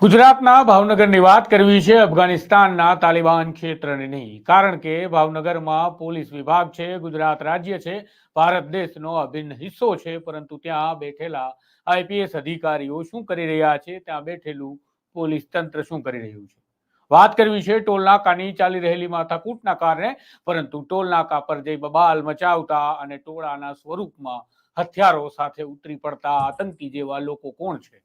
ગુજરાતના ભાવનગરની વાત કરવી છે, અફઘાનિસ્તાનના તાલિબાન ક્ષેત્રની નહીં. કારણ કે ભાવનગરમાં પોલીસ વિભાગ છે, ગુજરાત રાજ્ય છે, ભારત દેશનો અભિન્ન હિસ્સો છે. પરંતુ ત્યાં બેઠેલા આઈપીએસ અધિકારીઓ શું કરી રહ્યા છે, ત્યાં બેઠેલું પોલીસ તંત્ર શું કરી રહ્યું છે. વાત કરવી છે ટોલ નાકાની ચાલી રહેલી માથાકૂટના કારણે. પરંતુ ટોલ નાકા પર જઈ બબાલ મચાવતા અને ટોળાના સ્વરૂપમાં હથિયારો સાથે ઉતરી પડતા આતંકી જેવા લોકો કોણ છે?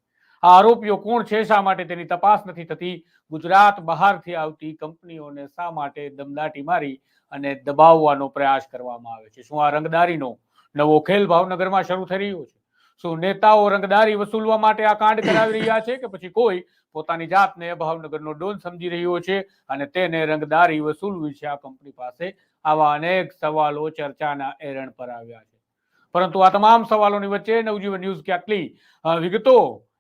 આરોપીઓ કોણ છે? શા માટે તેની તપાસ નથી થતી? ગુજરાત બહારથી આવતી કંપનીઓને શા માટે દમદાટી મારી અને દબાવવાનો પ્રયાસ કરવામાં આવે છે? શું આ રંગદારીનો નવો ખેલ ભાવનગરમાં શરૂ થઈ રહ્યો છે? શું નેતાઓ રંગદારી વસૂલવા માટે આ કાંડ કરાવી રહ્યા છે, કે પછી કોઈ પોતાની જાતને ભાવનગરનો ડોન સમજી રહ્યો છે અને તેને રંગદારી વસૂલવી છે આ કંપની પાસે? આવા અનેક સવાલો ચર્ચાના એરણ પર આવ્યા છે. પરંતુ આ તમામ સવાલોની વચ્ચે નવજીવન ન્યૂઝ કેટલી વિગતો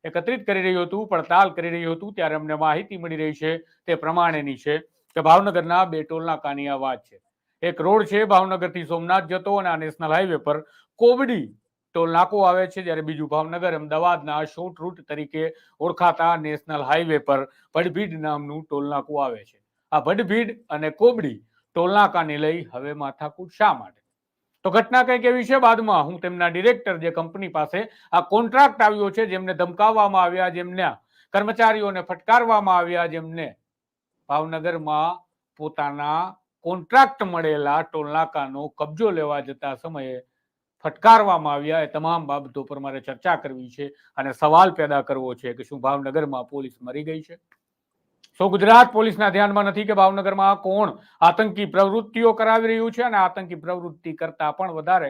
એકત્રિત કરી રહ્યું હતું, પડતાલ કરી રહ્યું હતું, ત્યારે અમને માહિતી મળી રહી છે તે પ્રમાણેની છે કે ભાવનગરના બે ટોલ નાકાની આ વાત છે. એક રોડ છે ભાવનગરથી સોમનાથ જતો અને આ નેશનલ હાઈવે પર કોબડી ટોલ નાકો આવે છે, જ્યારે બીજું ભાવનગર અમદાવાદના શોર્ટ રૂટ તરીકે ઓળખાતા નેશનલ હાઈવે પર ભડભીડ નામનું ટોલ નાકું આવે છે. આ ભડભીડ અને કોબડી ટોલ નાકાને લઈ હવે માથાકૂટ શા માટે? તો ઘટના કંઈક એવી છે, બાદમાં હું તેમના ડિરેક્ટર જે કંપની પાસે આ કોન્ટ્રાક્ટ આવ્યો છે, જેમને ધમકાવવામાં આવ્યા, જેમને કર્મચારીઓને ફટકારવામાં આવ્યા, જેમને ભાવનગરમાં પોતાના કોન્ટ્રાક્ટ મળેલા ટોલનાકાનો કબજો લેવા જતા સમયે ફટકારવામાં આવ્યા, એ તમામ બાબતો પર મારે ચર્ચા કરવી છે અને સવાલ પેદા કરવો છે કે શું ભાવનગરમાં પોલીસ મરી ગઈ છે? શું ગુજરાત પોલીસના ધ્યાનમાં નથી કે ભાવનગરમાં કોણ આતંકી પ્રવૃત્તિઓ કરાવી રહ્યું છે? અને આતંકી પ્રવૃત્તિ કરતા પણ વધારે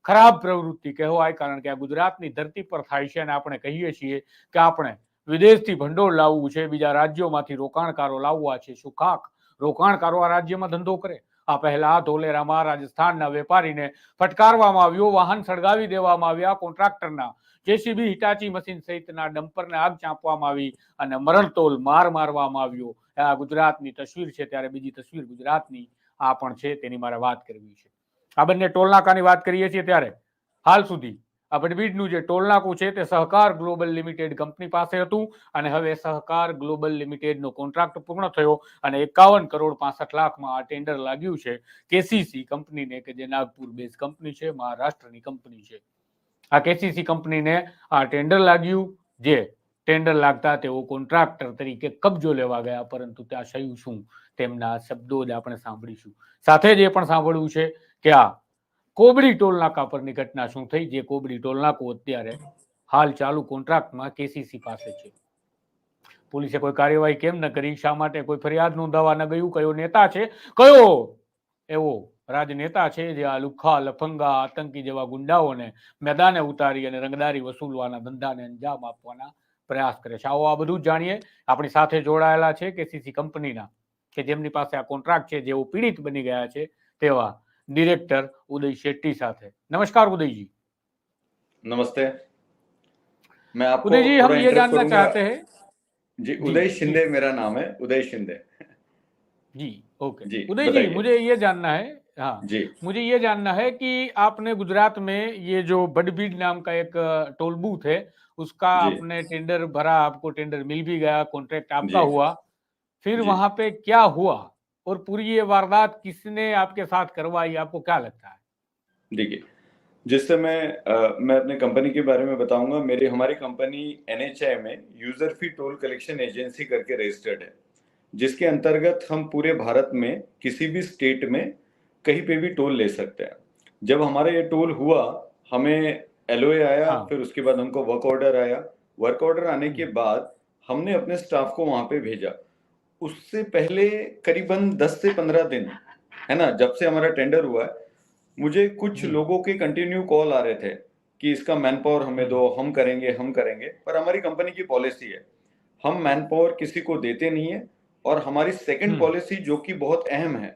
ખરાબ પ્રવૃત્તિ કહેવાય, કારણ કે આ ગુજરાતની ધરતી પર થાય છે અને આપણે કહીએ છીએ કે આપણે વિદેશથી ભંડોળ લાવવું છે, બીજા રાજ્યોમાંથી રોકાણકારો લાવવા છે. શું ખાક રોકાણકારો આ રાજ્યમાં ધંધો કરે? આ પહેલા ધોલેરામાં રાજસ્થાનના વેપારીને ફટકારવામાં આવ્યો, વાહન સળગાવી દેવામાં આવ્યા, કોન્ટ્રાક્ટરના જેસીબી, હિટાચી મશીન સહિતના ડમ્પરને આગ ચાંપવામાં આવી અને મરણતોલ માર મારવામાં આવ્યો. આ ગુજરાતની તસવીર છે. ત્યારે બીજી તસવીર ગુજરાતની આ પણ છે, તેની મારે વાત કરવી છે. આ બંને ટોલનાકાની વાત કરીએ છીએ ત્યારે હાલ સુધી આ ભડભીડનું જે ટોલનાકું છે તે સહકાર ગ્લોબલ લિમિટેડ કંપની પાસે હતું અને હવે સહકાર ગ્લોબલ લિમિટેડનો કોન્ટ્રાક્ટ પૂર્ણ થયો અને 51 કરોડ 65 લાખમાં આ ટેન્ડર લાગ્યું છે કેસીસી કંપનીને, કે જે નાગપુર બેઝ કંપની છે, મહારાષ્ટ્રની કંપની છે. આ કેસીસી કંપનીને આ ટેન્ડર લાગ્યું, જે ટેન્ડર લાગતા તેઓ કોન્ટ્રાક્ટર તરીકે કબજો લેવા ગયા. પરંતુ ત્યાં થયું શું, તેમના શબ્દો જ આપણે સાંભળીશું. સાથે જ એ પણ સાંભળવું છે કે આ કોબડી ટોલ નાકા પરની ઘટના શું થઈ, જે કોબડી ટોલ નાકું અત્યારે હાલ ચાલુ કોન્ટ્રાક્ટમાં કેસીસી પાસે છે. પોલીસે કોઈ કાર્યવાહી કેમ ન કરી? શા માટે કોઈ ફરિયાદ નોંધાવા ન ગયું? કયો નેતા છે, કયો એવો રાજનેતા છે જે આ લુખ્ખા, લફંગા, આતંકી જેવા ગુંડાઓને મેદાને ઉતારી અને રંગદારી વસૂલવાના ધંધાને અંજામ આપવાના પ્રયાસ કરે છે? આવો આ બધું જ જાણીએ. આપણી સાથે જોડાયેલા છે કેસીસી કંપનીના, કે જેમની પાસે આ કોન્ટ્રાક્ટ છે, જેઓ પીડિત બની ગયા છે, તેવા ડિરેક્ટર ઉદય શેટ્ટી સાથે. नमस्कार उदय जी। नमस्ते। मैं आपको उदय जी, हम थोड़ा ये इंटरप्ट जानना करूंगा। चाहते हैं जी, जी उदय जी शिंदे मेरा नाम है, उदय शिंदे। जी ओके जी, उदय जी, बताइए। मुझे ये जानना है, हाँ, जी मुझे ये जानना है कि आपने गुजरात में ये जो बडबीड नाम का एक टोल बूथ है, उसका जी आपने टेंडर भरा, आपको टेंडर मिल भी गया, कॉन्ट्रैक्ट आपका जी हुआ, फिर जी वहां पे क्या हुआ और पूरी ये वारदात किसने आपके साथ करवाई, आपको क्या लगता है? देखिए, जिस समय मैं अपने कंपनी के बारे में बताऊंगा। हमारी कंपनी एनएचआई में यूजर फी टोल कलेक्शन एजेंसी करके रजिस्टर्ड है, जिसके अंतर्गत हम पूरे भारत में किसी भी स्टेट में कहीं पे भी टोल ले सकते हैं। जब हमारा ये टोल हुआ, हमें एलओए आया, हाँ। फिर उसके बाद हमको वर्क ऑर्डर आया। वर्क ऑर्डर आने के बाद हमने अपने स्टाफ को वहां पे भेजा। उससे पहले करीबन 10 से 15 दिन, है ना, जब से हमारा टेंडर हुआ है, मुझे कुछ जी लोगों के कंटिन्यू कॉल आ रहे थे कि इसका मैन पावर हमें दो, हम करेंगे हम करेंगे। पर हमारी कंपनी की पॉलिसी है, हम मैन पावर किसी को देते नहीं है। और हमारी सेकंड पॉलिसी, जो कि बहुत अहम है,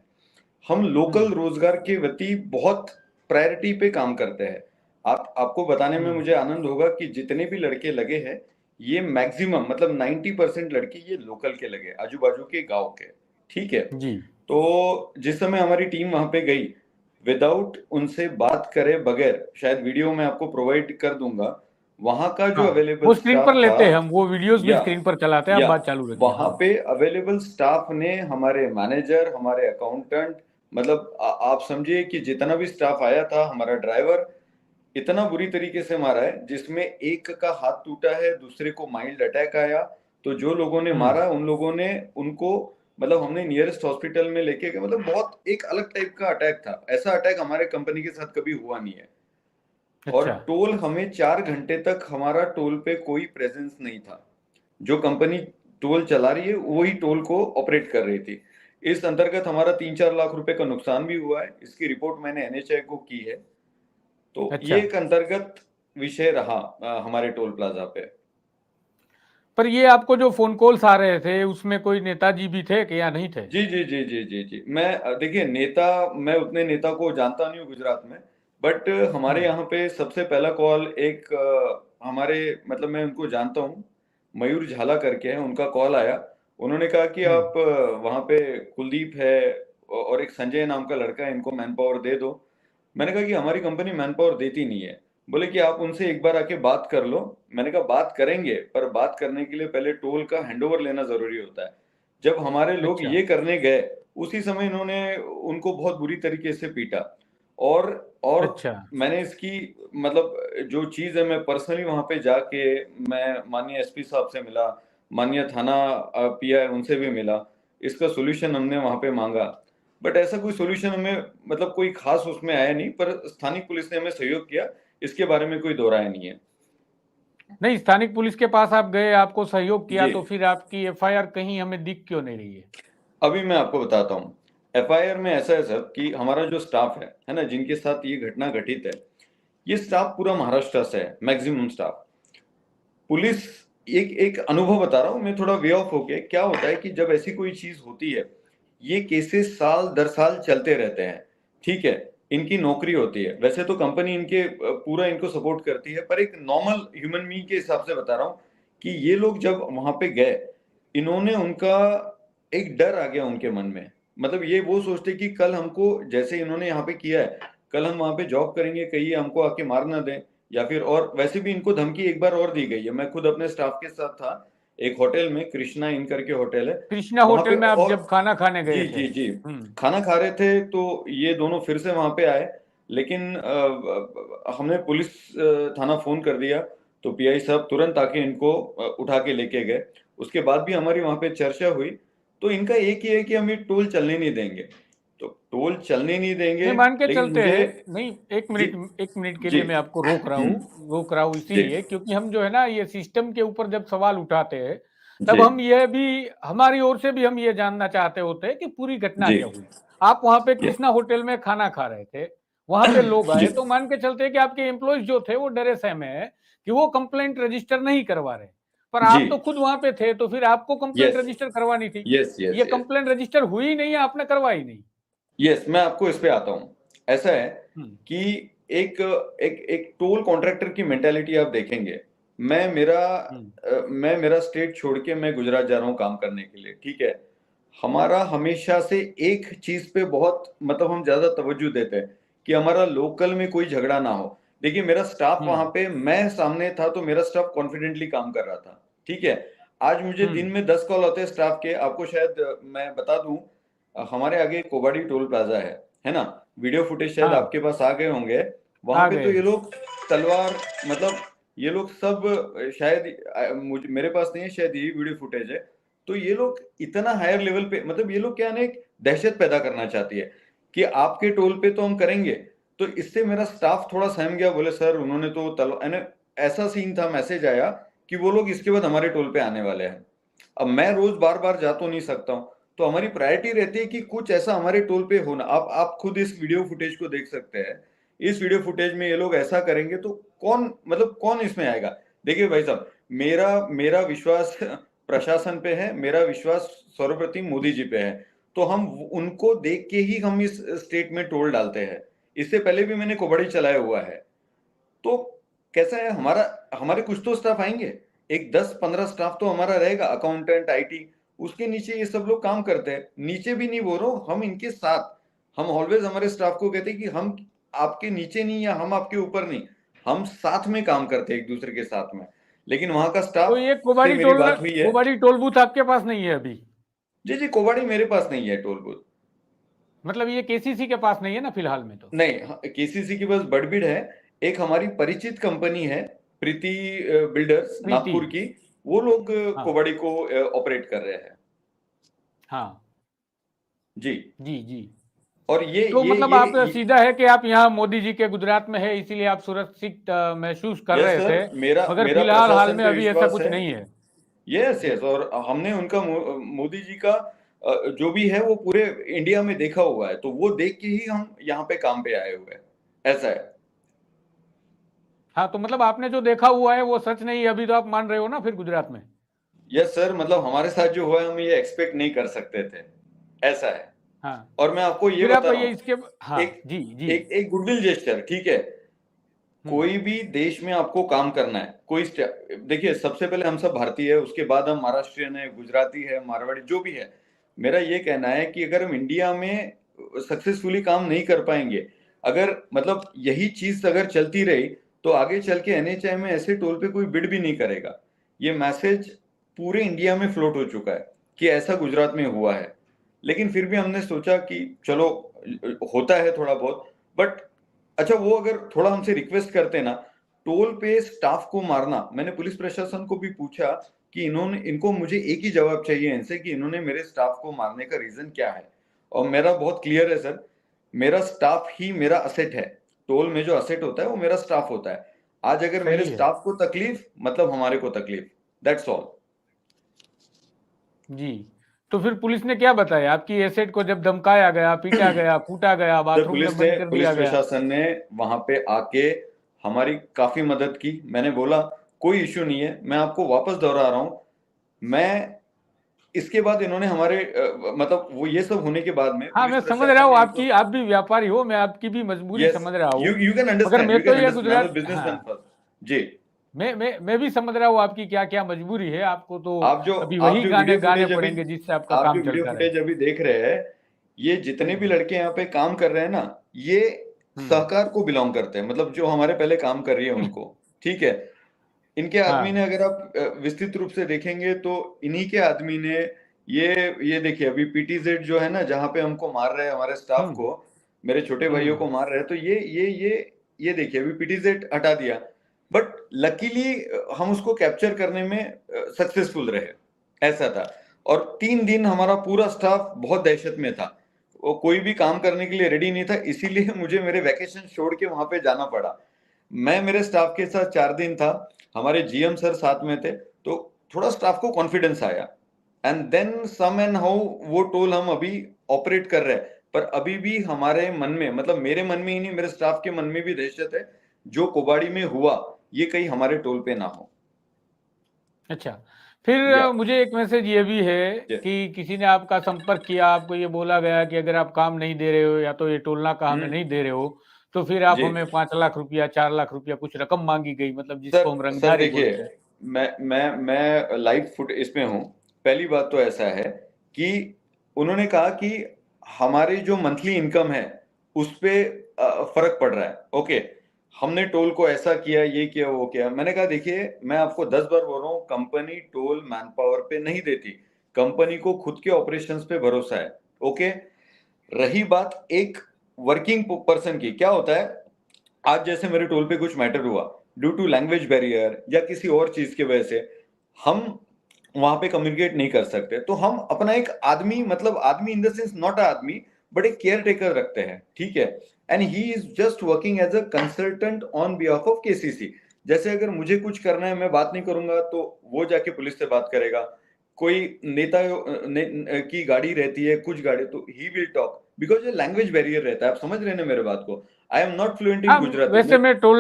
हम लोकल रोजगार के प्रति बहुत प्रायोरिटी पे काम करते हैं। आपको बताने में मुझे आनंद होगा कि जितने भी लड़के लगे हैं, ये मैक्सिमम मतलब 90% लड़के ये लोकल के लगे, आजू बाजू के गांव के। ठीक है। जी तो जिस समय हमारी टीम वहां पे गई, विदाउट उनसे बात करे बगैर, शायद वीडियो में आपको प्रोवाइड कर दूंगा, वहां का जो हाँ, अवेलेबल वो स्क्रीन पर स्टाफ था, लेते हैं हम, वो वीडियोस भी या स्क्रीन पर चलाते हैं, आप या बात चालू रखिए। वहां हाँ। पे अवेलेबल स्टाफ ने हमारे मैनेजर, हमारे अकाउंटेंट, मतलब आप समझिए कि जितना भी स्टाफ आया था, हमारा ड्राइवर, इतना बुरी तरीके से मारा है, जिसमें एक का हाथ टूटा है, दूसरे को माइल्ड अटैक आया। तो जो लोगों ने हम्म। मारा उन लोगों ने उनको, मतलब हमने नियरेस्ट हॉस्पिटल में लेके गए, मतलब बहुत एक अलग टाइप का अटैक था। ऐसा अटैक हमारे कंपनी के साथ कभी हुआ नहीं है। और अच्छा। टोल, हमें 4 घंटे तक हमारा टोल पे कोई प्रेजेंस नहीं था। जो कंपनी टोल चला रही है वही टोल को ऑपरेट कर रही थी। इस अंतर्गत हमारा 3-4 लाख रुपए का नुकसान भी हुआ है। इसकी रिपोर्ट मैंने एनएचआई को की है। तो अच्छा, ये एक अंतर्गत विषय रहा हमारे टोल प्लाजा पे। पर ये आपको जो फोन कॉल्स आ रहे थे उसमें कोई नेताजी भी थे कि या नहीं थे? जी जी जी जी जी जी, मैं देखिए नेता, मैं उतने नेता को जानता नहीं हूँ गुजरात में, बट हमारे हम्म। यहाँ पे सबसे पहला कॉल एक हमारे, मतलब मैं उनको जानता हूँ, मयूर झाला करके है, उनका कॉल आया। उन्होंने कहा कि हम्म। आप वहाँ पे कुलदीप है और एक संजय नाम का लड़का है, इनको मैन पावर दे दो। मैंने कहा कि हमारी कंपनी मैन पावर देती नहीं है। बोले कि आप उनसे एक बार आके बात कर लो। मैंने कहा बात करेंगे, पर बात करने के लिए पहले टोल का हैंडओवर लेना जरूरी होता है। जब हमारे लोग अच्छा। ये करने गए, उसी समय इन्होंने उनको बहुत बुरी तरीके से पीटा। और और अच्छा। मैंने इसकी, मतलब जो चीज है, मैं पर्सनली वहां पे जाके मैं माननीय एसपी साहब से मिला, माननीय थाना पीआई उनसे भी मिला। इसका सोल्यूशन हमने वहां पे मांगा, बट ऐसा कोई सोल्यूशन हमें, मतलब कोई खास उसमें आया नहीं। पर स्थानिक पुलिस ने हमें सहयोग किया, इसके बारे में कोई दो राय नहीं है। नहीं, स्थानिक पुलिस के पास आप गए, आपको सहयोग किया, जी, तो फिर आपकी एफआईआर कहीं हमें दिख क्यों नहीं रही है? अभी मैं आपको बताता हूँ। एफआईआर में ऐसा है सर कि हमारा जो स्टाफ है ना, जिनके साथ ये घटना घटित है, ये स्टाफ पूरा महाराष्ट्र से है, मैक्सिमम स्टाफ। पुलिस, एक एक अनुभव बता रहा हूँ मैं, थोड़ा वे ऑफ होके। क्या होता है कि जब ऐसी कोई चीज होती है, ये केसेस साल दर साल चलते रहते हैं, ठीक है। इनकी नौकरी होती है, वैसे तो कंपनी इनके पूरा इनको सपोर्ट करती है, पर एक नॉर्मल ह्यूमन बीइंग के हिसाब से बता रहा हूँ कि ये लोग जब वहां पे गए, इन्होंने, उनका एक डर आ गया उनके मन में। मतलब ये वो सोचते कि कल हमको, जैसे इन्होंने यहाँ पे किया है, कल हम वहां पे जॉब करेंगे, कहीं ये हमको आके मार ना दें, या फिर। और वैसे भी इनको धमकी एक बार और दी गई है। मैं खुद अपने स्टाफ के साथ था एक होटल में, कृष्णा इन करके होटल है कृष्णा वहां पे। होटल में आप और जब खाना खाने गए जी थे? जी जी, हम्म। खाना खा रहे थे तो ये दोनों फिर से वहां पे आए। लेकिन हमने पुलिस थाना फोन कर दिया, तो पीआई साहब तुरंत आके इनको उठा के लेके गए। उसके बाद भी हमारी वहां पे चर्चा हुई। तो इनका एक ही है कि हम ये टोल चलने नहीं देंगे। तो टोल चलने नहीं देंगे, नहीं, मान के लेकिन चलते मुझे। हैं। नहीं, एक जी मिनट, एक मिनट के जी, लिए मैं आपको रोक रहा हूँ जी इसीलिए क्योंकि हम जो है ना, ये सिस्टम के ऊपर जब सवाल उठाते हैं, तब जी हम ये भी, हमारी ओर से भी हम ये जानना चाहते होते हैं कि पूरी घटना जी क्या हुई। आप वहां पे ये- कृष्णा होटल में खाना खा रहे थे, वहां पे लोग जी आए, तो मान के चलते हैं कि आपके एम्प्लॉयज जो थे वो डरे सहमे है कि वो कंप्लेंट रजिस्टर नहीं करवा रहे। पर जी, आप तो खुद वहां पे थे, तो फिर आपको कंप्लेंट यस रजिस्टर करवानी थी। यस ये यस यस कंप्लेंट रजिस्टर हुई नहीं है, आपने करवाई नहीं। यस, मैं आपको इस पे आता हूँ। ऐसा है हम्म। कि एक एक एक टोल कॉन्ट्रैक्टर की मेंटालिटी आप देखेंगे। हम्म। मैं मेरा स्टेट छोड़ के मैं गुजरात जा रहा हूँ काम करने के लिए, ठीक है। हमारा हमेशा से एक चीज पे बहुत, मतलब हम ज्यादा तवज्जो देते हैं कि हमारा लोकल में कोई झगड़ा ना हो। देखिए मेरा स्टाफ वहां हम्म। पे, मैं सामने था तो मेरा स्टाफ कॉन्फिडेंटली काम कर रहा था, ठीक है। आज मुझे दिन हम्म। में 10 कॉल आते हैं स्टाफ के। आपको शायद मैं बता दूं, हमारे आगे कोबाड़ी टोल प्लाजा है ना। वीडियो फुटेज शायद हाँ, आपके पास आ गए होंगे। वहां आ पे गए तो ये हैं। लोग तलवार, मतलब ये लोग सब, शायद मुझे, मेरे पास नहीं है, शायद यही वीडियो फुटेज है। तो ये लोग इतना हायर लेवल पे, मतलब ये लोग क्या है ना, एक दहशत पैदा करना चाहती है कि आपके टोल पे तो हम करेंगे। तो इससे मेरा स्टाफ थोड़ा सहम गया। बोले सर उन्होंने तो तलवार, ऐसा सीन था, मैसेज आया कि वो लोग इसके बाद हमारे टोल पे आने वाले हैं। अब मैं रोज बार बार जा तो नहीं सकता हूँ, तो हमारी प्रायोरिटी रहती है कि कुछ ऐसा हमारे टोल पे होना। आप खुद इस वीडियो फुटेज को देख सकते हैं। इस वीडियो फुटेज में ये लोग ऐसा करेंगे तो कौन, मतलब कौन इसमें आएगा। देखिए भाई साहब, मेरा मेरा विश्वास प्रशासन पे है, मेरा विश्वास सर्वप्रथम मोदी जी पे है। तो हम उनको देख के ही हम इस स्टेट में टोल डालते हैं। इससे पहले भी मैंने कोबड़ी चलाया हुआ है। तो कैसा है, हमारा, हमारे कुछ तो स्टाफ आएंगे, एक 10-15 स्टाफ तो हमारा रहेगा, अकाउंटेंट, आईटी। उसके नीचे ये सब लोग काम करते हैं। नीचे भी नहीं बोल रहा हूँ, हम इनके साथ, हम ऑलवेज हमारे स्टाफ को कहते हैं कि हम आपके नीचे नहीं, या हम आपके ऊपर नहीं, हम साथ में काम करते हैं एक दूसरे के साथ में, लेकिन वहां का तो स्टाफ ये से मेरी बात हुई है। कोबाड़ी टोल बूथ आपके पास नहीं है अभी? जी जी, कोबाड़ी मेरे पास नहीं है टोल बूथ। मतलब ये केसीसी के पास नहीं है ना फिलहाल में तो? नहीं, केसीसी की बस बड़बिड़ है। एक हमारी परिचित कंपनी है, प्रीति बिल्डर्स प्रीति। नागपुर की, वो लोग हाँ कोबाड़ी को ऑपरेट कर रहे हैं। हाँ। जी। जी जी। और तो मतलब आप ये सीधा है कि आप यहाँ मोदी जी के गुजरात में है इसीलिए आप सुरक्षित महसूस कर यस रहे सर, थे, मेरा मगर मेरा फिलहाल हाल प्रशासन में पे अभी ऐसा विश्वास कुछ है। नहीं है। यस जी। यस, और हमने उनका मोदी जी का जो भी है वो पूरे इंडिया में देखा हुआ है, तो वो देख के ही हम यहाँ पे काम पे आए हुए हैं, ऐसा है। हाँ तो मतलब आपने जो देखा हुआ है वो सच नहीं, अभी तो आप मान रहे हो ना फिर गुजरात में? यस सर, मतलब हमारे साथ जो हुआ है हम ये एक्सपेक्ट नहीं कर सकते थे, ऐसा है। हाँ। और मैं आपको ये फिर आप बता रहा ये हूँ, इसके। हाँ एक जी जी। एक गुडविल जेस्चर, ठीक है। हम्म। कोई भी देश में आपको काम करना है, देखिए, सबसे पहले हम सब भारतीय है, उसके बाद हम महाराष्ट्रियन है, गुजराती है, मारवाड़ी जो भी है। मेरा ये कहना है कि अगर हम इंडिया में सक्सेसफुली काम नहीं कर पाएंगे, अगर मतलब यही चीज अगर चलती रही, तो आगे चल के एनएचआई में ऐसे टोल पे कोई बिड भी नहीं करेगा। ये मैसेज पूरे इंडिया में फ्लोट हो चुका है कि ऐसा गुजरात में हुआ है। लेकिन फिर भी हमने सोचा कि चलो, होता है थोड़ा बहुत, बट अच्छा, वो अगर थोड़ा हमसे रिक्वेस्ट करते ना, टोल पे स्टाफ को मारना, मैंने पुलिस प्रशासन को भी पूछा कि इनको मुझे एक ही जवाब चाहिए इनसे कि इन्होंने मेरे स्टाफ को मारने का रीजन क्या है। और मेरा बहुत क्लियर है सर, मेरा स्टाफ ही मेरा असेट है। टोल में जो असेट होता है वो मेरा स्टाफ होता है। आज अगर मेरे सही है। स्टाफ को तकलीफ, मतलब हमारे को तकलीफ, दैट्स ऑल। जी। तो फिर पुलिस ने क्या बताया? आपकी एसेट को जब धमकाया गया, पीटा गया, कूटा गया, सर, बाथरूम में बंद कर पुलिस दिया गया? प्रशासन ने वहां पे आके हमारी काफी मदद की। मैंने बोला कोई इश्यू नहीं है, मैं आपको वापस दोहरा रहा हूं। मैं इसके बाद इन्होंने हमारे मतलब वो ये सब होने के बाद में हाँ पुलिस मैं समझ रहा प्रशासन हूँ ने इनको। आपकी, आप भी व्यापारी हो, मैं आपकी भी मजबूरी यस, समझ रहा हूँ। यू कैन मगर अंडरस्टैंड, मैं यू तो कैन ये understand, I am Gujarat, businessman हाँ, फर्स्ट। जी। मैं भी समझ रहा हूँ आपकी क्या क्या मजबूरी है, आपको तो अभी आप वही जो गाने वीडियो गाने फुटेज अभी पड़ेंगे जिससे आपका आप काम जो वीडियो चलता रहे। फुटेज अभी देख रहे हैं, ये जितने भी हम्म। लड़के यहाँ पे काम कर रहे हैं ना, ये हम्म। सहकार को बिलोंग करते हैं, मतलब जो हमारे पहले काम कर रही है उनको, ठीक है। इनके आदमी ने, हाँ। अगर आप विस्तृत रूप से देखेंगे तो इन्हीं के आदमी ने ये देखिए, अभी पीटीजेड जो है ना, जहाँ पे हमको मार रहे हैं, हमारे स्टाफ हम्म। को, मेरे छोटे भाइयों हम्म। को मार रहे हैं, तो ये देखिए, अभी पीटीजेड हटा दिया। बट लकीली हम उसको कैप्चर करने में सक्सेसफुल रहे, ऐसा था। और 3 दिन हमारा पूरा स्टाफ बहुत दहशत में था, वो कोई भी काम करने के लिए रेडी नहीं था, इसीलिए मुझे मेरे वैकेशन छोड़ के वहां पे जाना पड़ा। मैं मेरे स्टाफ के साथ 4 दिन था, हमारे जीएम सर साथ में थे, तो थोड़ा स्टाफ को कॉन्फिडेंस आया। And then some and how वो टोल हम अभी ऑपरेट कर रहे हैं। पर अभी भी हमारे मन में, मतलब मेरे मन में ही नहीं, मेरे स्टाफ के मन में भी दहशत है, जो कोबाड़ी में हुआ ये कहीं हमारे टोल पे ना हो। अच्छा। फिर या मुझे एक मैसेज ये भी है कि किसी ने आपका संपर्क किया, आपको ये बोला गया कि अगर आप काम नहीं दे रहे हो या तो ये टोल का हमें हम्म। नहीं दे रहे हो तो फिर आप जी हमें 5 लाख रुपया, 4 लाख रुपया कुछ रकम मांगी गई, मतलब जिसको हम सर रंगदारी देखिए, बोलते हैं। मैं लाइव फुट इसमें हूँ। पहली बात तो ऐसा है कि उन्होंने कहा कि हमारी जो मंथली इनकम है उस पे फर्क पड़ रहा है। ओके, हमने टोल को ऐसा किया, ये किया, वो किया। मैंने कहा देखिए, मैं आपको 10 बार बोल रहा हूँ, कंपनी टोल मैन पावर पे नहीं देती, कंपनी को खुद के ऑपरेशंस पे भरोसा है। ओके, रही बात एक वर्किंग पर्सन की, क्या होता है, आज जैसे मेरे टोल पे कुछ मैटर हुआ ड्यू टू लैंग्वेज बैरियर या किसी और चीज की वजह से, हम वहां पे कम्युनिकेट नहीं कर सकते, तो हम अपना एक आदमी, मतलब आदमी इन द सेंस नॉट आदमी, बट एक केयर टेकर रखते हैं, ठीक है। And he is just working as a consultant on behalf of KCC. जैसे अगर मुझे कुछ करना है, मैं बात नहीं करूंगा तो वो जाके पुलिस से बात करेगा। कोई नेता की गाड़ी रहती है, कुछ गाड़ी, तो ही विल टॉक, बिकॉज ये लैंग्वेज बैरियर रहता है। आप समझ रहे हैं ना मेरे बात को? I am not fluent in हाँ गुजराती वैसे मैं। मैं टोल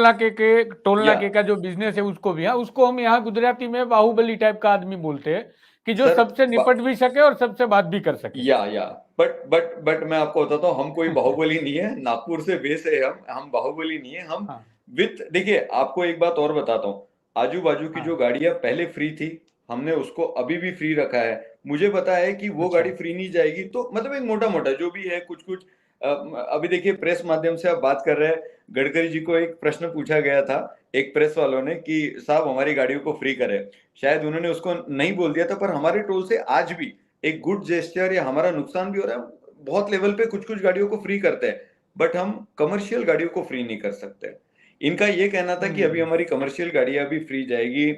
या नाके का जो बिजनेस है उसको भी, हाँ उसको हम यहाँ गुजराती में बाहुबली टाइप का आदमी बोलते हैं, कि जो सर, सबसे निपट भी सके और सबसे बात भी कर सके। या बट मैं आपको बताता हूँ, हम कोई बाहुबली नहीं है, नागपुर से बेस है, हम बाहुबली नहीं है हम। हाँ विथ देखिए, आपको एक बात और बताता हूँ, आजू बाजू की जो हाँ। गाड़ियां पहले फ्री थी, हमने उसको अभी भी फ्री रखा है। मुझे पता है कि वो अच्छा। गाड़ी फ्री नहीं जाएगी, तो मतलब एक मोटा मोटा जो भी है, कुछ कुछ अभी देखिए, प्रेस माध्यम से आप बात कर रहे हैं, गडकरी जी को एक प्रश्न पूछा गया था एक प्रेस वालों ने कि साहब हमारी गाड़ियों को फ्री करें। शायद उन्होंने उसको नहीं बोल दिया था, पर हमारे टोल से आज भी एक गुड जेस्चर या हमारा नुकसान भी हो रहा है। बहुत लेवल पे कुछ कुछ गाड़ियों को फ्री करते हैं, बट हम कमर्शियल गाड़ियों को फ्री नहीं कर सकते। इनका ये कहना था कि अभी हमारी कमर्शियल गाड़ियां भी फ्री जाएगी।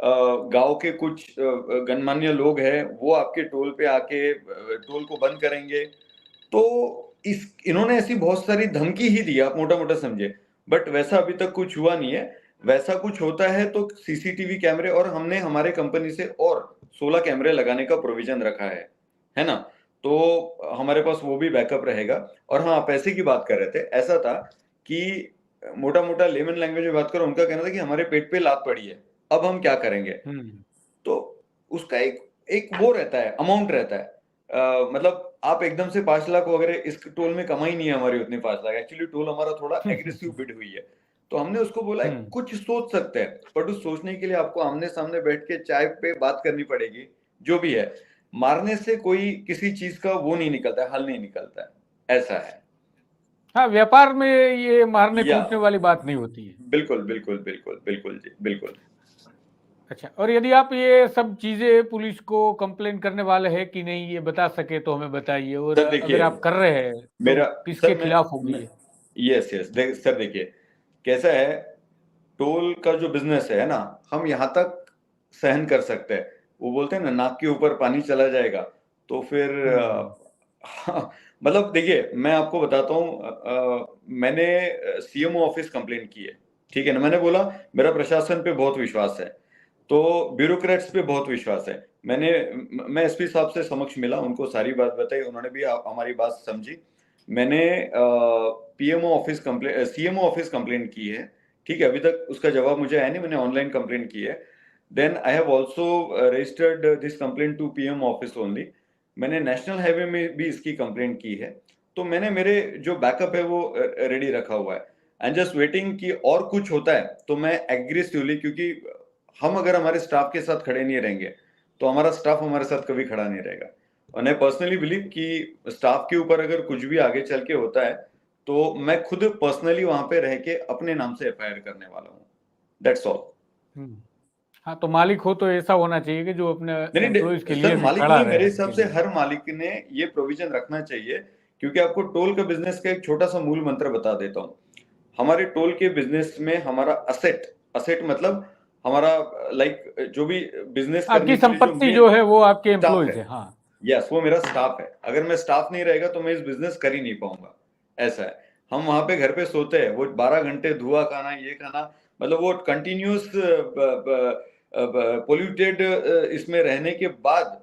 गांव के कुछ गणमान्य लोग हैं, वो आपके टोल पे आके टोल को बंद करेंगे। तो इन्होंने ऐसी बहुत सारी धमकी ही दी, आप मोटा मोटा समझे, बट वैसा अभी तक कुछ हुआ नहीं है। वैसा कुछ होता है तो सीसीटीवी कैमरे, और हमने हमारे कंपनी से और 16 कैमरे लगाने का प्रोविजन रखा है ना, तो हमारे पास वो भी बैकअप रहेगा। और हाँ, पैसे की बात कर रहे थे, ऐसा था कि मोटा मोटा लेमन लैंग्वेज में बात करो, उनका कहना था कि हमारे पेट पे लात पड़ी है, अब हम क्या करेंगे। तो उसका एक एक वो रहता है, अमाउंट रहता है। मतलब आप एकदम से 5 लाख वगैरह इस टोल में कमाई नहीं है हमारी उतनी 5 लाख। एक्चुअली टोल हमारा थोड़ा एग्रेसिव बिड हुई है, तो हमने उसको बोला है कुछ सोच सकते हैं, बट उस सोचने के लिए आपको आमने सामने बैठ के चाय पे बात करनी पड़ेगी। जो भी है, मारने से कोई किसी चीज का वो नहीं निकलता है, हल नहीं निकलता है, ऐसा है। हाँ, व्यापार में ये मारने या कूटने वाली बात नहीं होती है। बिल्कुल बिल्कुल बिल्कुल बिल्कुल जी, बिल्कुल। अच्छा, और यदि आप ये सब चीजें पुलिस को कंप्लेन करने वाले हैं कि नहीं, ये बता सके तो हमें बताइए, और सर देखिए, अगर आप कर रहे हैं तो मेरा किसके सर खिलाफ होगी मैं ये? यस यस सर देखिए, कैसा है, टोल का जो बिजनेस है ना, हम यहाँ तक सहन कर सकते हैं। वो बोलते हैं ना, नाक के ऊपर पानी चला जाएगा, तो फिर हाँ, मतलब देखिए मैं आपको बताता हूँ, मैंने सीएमओ ऑफिस कंप्लेंट की है, ठीक है ना। मैंने बोला मेरा प्रशासन पे बहुत विश्वास है, तो ब्यूरोक्रेट्स पे बहुत विश्वास है। मैं एसपी साहब से समक्ष मिला, उनको सारी बात बताई, उन्होंने भी हमारी बात समझी। मैंने PMO office complaint CMO office complaint की है, ठीक है। अभी तक उसका जवाब मुझे आया नहीं, मैंने ऑनलाइन कंप्लेंट की है। Then I have also registered this complaint to PM office only. मैंने नेशनल हाईवे में भी इसकी कंप्लेंट की है। तो मैंने मेरे जो बैकअप है वो रेडी रखा हुआ है, एंड जस्ट वेटिंग कि और कुछ होता है तो मैं एग्रेसिवली, क्योंकि हम अगर हमारे स्टाफ के साथ खड़े नहीं रहेंगे तो हमारा स्टाफ हमारे साथ कभी खड़ा नहीं रहेगा। और मैं पर्सनली बिलीव कि स्टाफ के ऊपर अगर कुछ भी आगे चल के होता है तो मैं खुद पर्सनली वहां पे रह के अपने नाम से एफआईआर करने वाला हूँ। That's all. हाँ, तो मालिक हो तो ऐसा होना चाहिए कि जो अपने नहीं एम्प्लॉयज के सर, लिए भी मालिक खड़ा नहीं, मेरे रहे हिसाब उनके से लिए। हर मालिक ने ये प्रोविजन रखना चाहिए। क्योंकि आपको टोल का बिजनेस का एक छोटा सा मूल मंत्र बता देता हूँ। हमारे टोल के बिजनेस में हमारा असेट असेट मतलब हमारा लाइक जो भी बिजनेस आपकी करने के लिए जो संपत्ति मेन जो है वो आपके स्टाफ एम्प्लॉयज है, है। हाँ। यस, वो मेरा स्टाफ है। अगर मैं स्टाफ नहीं रहेगा तो मैं इस बिजनेस कर ही नहीं पाऊंगा, ऐसा है। हम वहां पे घर पे सोते हैं, वो 12 घंटे धुआं खाना, ये खाना, मतलब वो कंटिन्यूस पोल्यूटेड इसमें रहने के बाद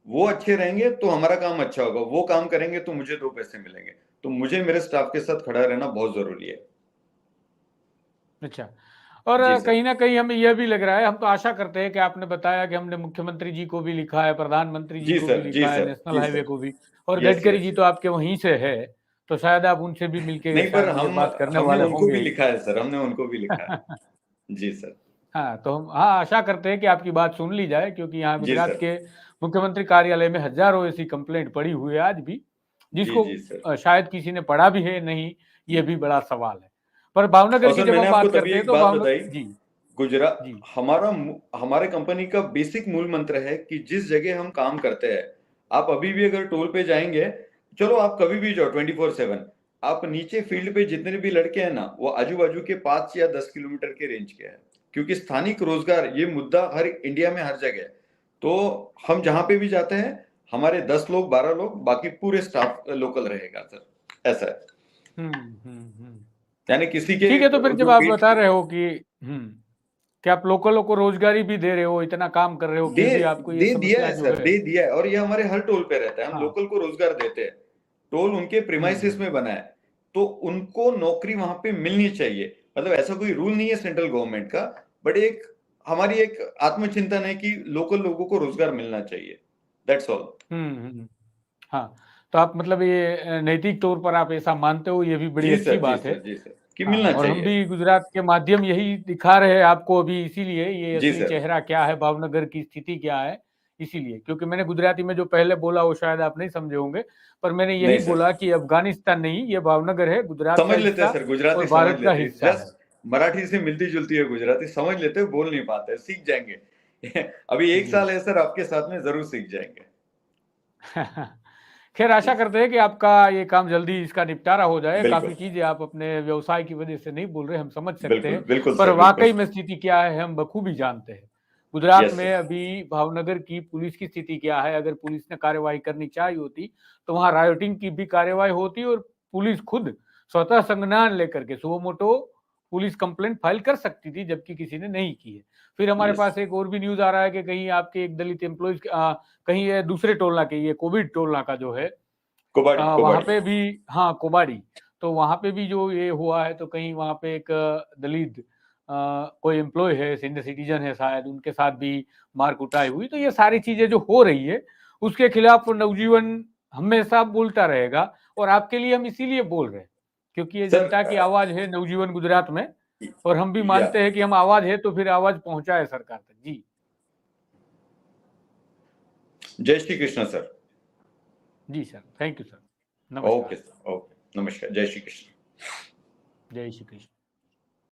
वो अच्छे रहेंगे तो हमारा काम अच्छा होगा, वो काम करेंगे तो मुझे 2 पैसे मिलेंगे। तो मुझे मेरे स्टाफ के साथ खड़ा रहना बहुत जरूरी है। अच्छा, और जी सर। कहीं ना कहीं हमें यह भी लग रहा है, हम तो आशा करते हैं कि आपने बताया कि हमने मुख्यमंत्री जी को भी लिखा है, प्रधानमंत्री जी जी को भी सर, जी लिखा है, सर, नेशनल जी हाईवे सर। को भी, और यस गडकरी यस जी यस। तो आपके वहीं से है, तो शायद आप उनसे भी मिलके नहीं, पर शायद ये हम बात करने हमने वाले उनको होंगे भी ही। लिखा है सर, हमने उनको भी लिखा है। जी सर। हाँ, तो हम हाँ आशा करते हैं कि आपकी बात सुन ली जाए, क्योंकि यहाँ जी गुजरात सर। के मुख्यमंत्री कार्यालय में हजारों ऐसी कंप्लेंट पड़ी हुई है आज भी, जी जिसको जी सर। शायद किसी ने पढ़ा भी है नहीं, ये भी बड़ा सवाल है। पर भावनगर और की सर जब मैंने हम आपको बात तभी करते हैं एक तो बात भावनगर बताई, जी। गुजरात जी। हमारे कंपनी का बेसिक मूल मंत्र है कि जिस जगह हम काम करते हैं, आप अभी भी अगर टोल पे जाएंगे, चलो आप कभी भी जाओ 24/7, आप नीचे फील्ड पे जितने भी लड़के हैं ना, वो आजू बाजू के 5 या 10 किलोमीटर के रेंज के हैं। क्योंकि स्थानिक रोजगार ये मुद्दा हर इंडिया में हर जगह है। तो हम जहां पे भी जाते हैं, हमारे 10 लोग 12 लोग, बाकी पूरे स्टाफ लोकल रहेगा सर, ऐसा है। हम्म। यानी किसी के ठीक है, तो फिर जब जो आप पेट बता रहे हो कि हम्म कि आप लोकलों को रोजगारी भी दे रहे हो, इतना काम कर रहे हो, दे फिर भी आपको ये दे दिया समस्या है जो सर, है। दे दिया है, और ये हमारे हर टोल पे रहता है। हम हाँ। लोकल को रोजगार देते हैं, टोल उनके प्रीमाइसेस हम्म में बना है, तो उनको नौकरी वहां पे मिलनी चाहिए। मतलब ऐसा कोई रूल नहीं है सेंट्रल गवर्नमेंट का, बट एक हमारी एक आत्मचिंतन है कि लोकल लोगों को रोजगार मिलना चाहिए। That's all. हम्म। हाँ, तो आप मतलब ये नैतिक तौर पर आप ऐसा मानते हो, ये भी बड़ी जी अच्छी सर, जी बात है। सर, जी सर, कि हाँ, मिलना और हम चाहिए। भी गुजरात के माध्यम यही दिखा रहे हैं आपको अभी, इसीलिए ये जी असली सर। चेहरा क्या है, भावनगर की स्थिति क्या है, इसीलिए, क्योंकि मैंने गुजराती में जो पहले बोला वो शायद आप नहीं समझे होंगे, पर मैंने यही नहीं सर, बोला कि अफगानिस्तान नहीं, ये भावनगर है, गुजरात का समझ लेते हैं हिस्सा सर, और गुजराती समझ भारत का लेते हैं, हिस्सा है। जस्ट मराठी से मिलती जुलती है गुजराती, समझ लेते हैं, बोल नहीं पाते, सीख जाएंगे। अभी 1 साल जी। है सर, आपके साथ में जरूर सीख जाएंगे। खैर आशा करते हैं कि आपका ये काम जल्दी इसका निपटारा हो जाए। काफ़ी बिल्कुल चीज़ें आप अपने व्यवसाय की वजह से नहीं बोल रहे, हम समझ सकते बिल्कुल हैं, बिल्कुल पर सर, बिल्कुल वाक़ई सर। में स्थिति क्या है हम बखूबी जानते हैं। गुजरात यस में सर। अभी भावनगर की पुलिस की स्थिति क्या है, अगर पुलिस ने कार्रवाई करनी चाहिए होती, तो वहाँ रायोटिंग की भी कार्रवाई होती और पुलिस खुद स्वतः संज्ञान लेकर के suo motu police complaint file कर सकती थी, जबकि किसी ने नहीं की है। फिर हमारे यस। पास एक और भी न्यूज़ आ रहा है कि कहीं आपके एक दलित एम्प्लॉइज़ कहीं ये दूसरे टोल नाके, ये कोविड टोल नाका जो है कोबाड़ी वहाँ कोबाड़ी। पे भी, हाँ, कोबाड़ी, तो वहाँ पे भी जो ये हुआ है, तो कहीं वहाँ पे एक दलित कोई एम्प्लॉय है, सीनियर सिटीजन है शायद, उनके साथ भी मार कुटाई हुई। तो ये सारी चीज़ें जो हो रही है, उसके खिलाफ नवजीवन हमेशा बोलता रहेगा और आपके लिए हम इसीलिए बोल रहे हैं, क्योंकि ये सर जनता की आवाज़ है नवजीवन गुजरात में और हम भी या मानते हैं कि हम आवाज़ है, तो फिर आवाज़ पहुँचाए सरकार तक। जी। जय श्री कृष्ण सर। जी sir, thank you sir. Okay नमस्कार। सर, ओके, नमस्कार, जय श्री कृष्ण। जय श्री कृष्ण।